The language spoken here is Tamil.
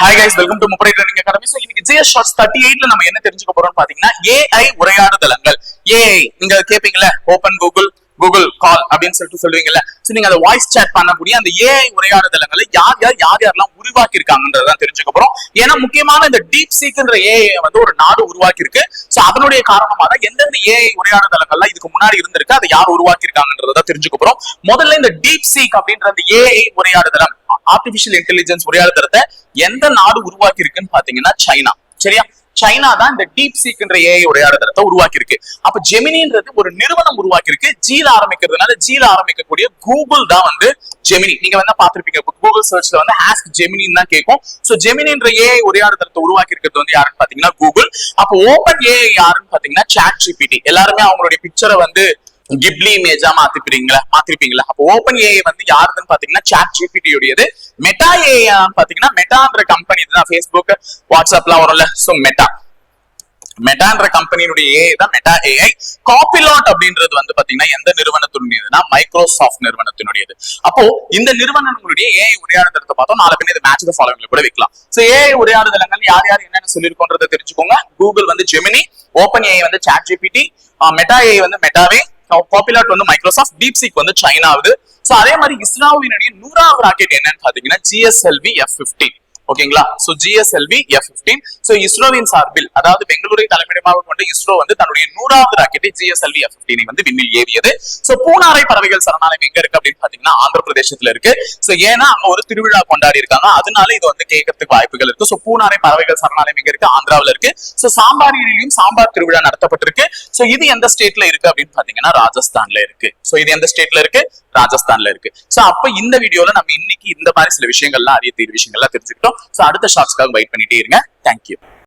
Hi guys, welcome to Muprai Training Academy. So இன்னைக்கு GS Shorts 38ல நம்ம என்ன தெரிஞ்சுக்க போறோம்னு பாத்தீங்கன்னா AI உரையாடுதளங்கள். AI நீங்க கேப்பீங்கல ஓபன் கூகுள் கால் அப்படின்னு சொல்லுவீங்கல்ல. சோ நீங்க அத வாய்ஸ் சாட் பண்ணக்கூடிய அந்த AI உரையாடுதளங்களை யாரெல்லாம் உருவாக்கி இருக்காங்கன்றதான் தெரிஞ்சுக்க போறோம். ஏன்னா முக்கியமான இந்த டீப் சீக்ன்ற AI வந்து ஒரு நாடு உருவாக்கி இருக்கு. சோ அதனுடைய காரணமா தான் எந்தெந்த AI உரையாடுதளங்கள்லாம் இதுக்கு முன்னாடி இருந்திருக்கு, அதை யார் உருவாக்கி இருக்காங்கன்றதான் தெரிஞ்சுக்க போறோம். முதல்ல இந்த டீப் சீக் அப்படின்ற அந்த AI உரையாடுதளம், ஆர்டிபிஷியல் இன்டெலிஜென்ஸ் உரையாடுதளத்தை எந்த நாடு உருவாக்கி இருக்குன்னு பாத்தீங்கன்னா சைனா. சரியா? சைனா தான் இந்த டீப் சீக்ன்ற AI உரையாடுதளத்தை உருவாக்கி இருக்கு. அப்ப ஜெமினின்றது ஒரு நிறுவனம் உருவாக்கி இருக்கு. ஜீல ஆரம்பிக்கிறதுனால ஜீல ஆரம்பிக்கக்கூடிய கூகுள் தான் வந்து ஜெமினி. நீங்க வந்து பாத்திருப்பீங்க, கூகுள் சர்ச்ல வந்து ஆஸ்க் ஜெமினின்னு தான் கேட்கும். சோ ஜெமினின்ற AI உரையாடுதளத்தை உருவாக்கி இருக்கிறது வந்து யாருன்னு பாத்தீங்கன்னா கூகுள். அப்ப ஓபன் AI யாருன்னு பாத்தீங்கன்னா சாட் ஜிபிடி. எல்லாருமே அவங்களுடைய பிக்சரை வந்து கிப்லி இமேஜா மாத்திருப்பீங்களா? அப்ப ஓபன் AI வந்து யாருன்னு பாத்தீங்கன்னா சாட் ஜிபிடி உடையது. மெட்டா AI பாத்தீங்கன்னா மெட்டான்ற கம்பெனி தான், ஃபேஸ்புக் வாட்ஸ்அப்லாம் வரும்ல. சோ மெட்டான்ற கம்பெனியுடைய AI தான் மெட்டா AI. காப்பிலாட் அப்படின்றது வந்து பாத்தீங்கன்னா எந்த நிறுவனத்தினுடையதுன்னா மைக்ரோசாஃப்ட் நிறுவனத்தினுடையது. அப்போ இந்த நிறுவனங்களுடைய AI உரையாடுதளத்தை பார்த்தோம். நாலு பேர் இது மேட்ச் தி ஃபாலோவிங்ல கூட வைக்கலாம். சோ AI உரையாடுதளங்கள் யார் என்னென்ன சொல்லிருக்கோன்றதை தெரிஞ்சுக்கோங்க. கூகுள் வந்து ஜெமினி, ஓபன் AI வந்து சாட் ஜிபிடி, மெட்டா AI வந்து மெட்டாவே, பாப்புலாட் வந்து மைக்ரோசாஃப்ட், டீப்சீக் வந்து சைனாவுது. சோ அதே மாதிரி இஸ்ரோவினுடைய 100வது ராக்கெட் என்னன்னு பாத்தீங்கன்னா GSLV F-15. ஓகேங்களா? So GSLV F-15. சோ இஸ்ரோவின் சார்பில், அதாவது பெங்களூரை தலைமையிடமாக கொண்ட இஸ்ரோ வந்து தன்னுடைய 100வது ராக்கெட்டை GSLV F-15 வந்து விண்ணில் ஏவியது. சோ பூனாரை பறவைகள் சரணாலயம் எங்க இருக்கு அப்படின்னு பாத்தீங்கன்னா ஆந்திர பிரதேசத்துல இருக்கு. சோ ஏன்னா அங்க ஒரு திருவிழா கொண்டாடி இருக்காங்க, அதனால இது வந்து கேட்கறதுக்கு வாய்ப்புகள் இருக்கு. சோ பூனாரை பறவைகள் சரணாலயம் எங்க இருக்கு? ஆந்திராவில இருக்கு. சோ சாம்பாரியிலும் சாம்பார் திருவிழா நடத்தப்பட்டிருக்கு. சோ இது எந்த ஸ்டேட்ல இருக்கு அப்படின்னு பாத்தீங்கன்னா ராஜஸ்தான்ல இருக்கு. சோ இது எந்த ஸ்டேட்ல இருக்கு? ராஜஸ்தான்ல இருக்கு. சோ அப்ப இந்த வீடியோல நம்ம இன்னைக்கு இந்த மாதிரி சில விஷயங்கள்லாம், அரிய விஷயங்கள்லாம் தெரிஞ்சுக்கிட்டோம். சோ அடுத்த ஷார்ட்ஸ்க்காக வெயிட் பண்ணிட்டே இருங்க. தேங்க்யூ.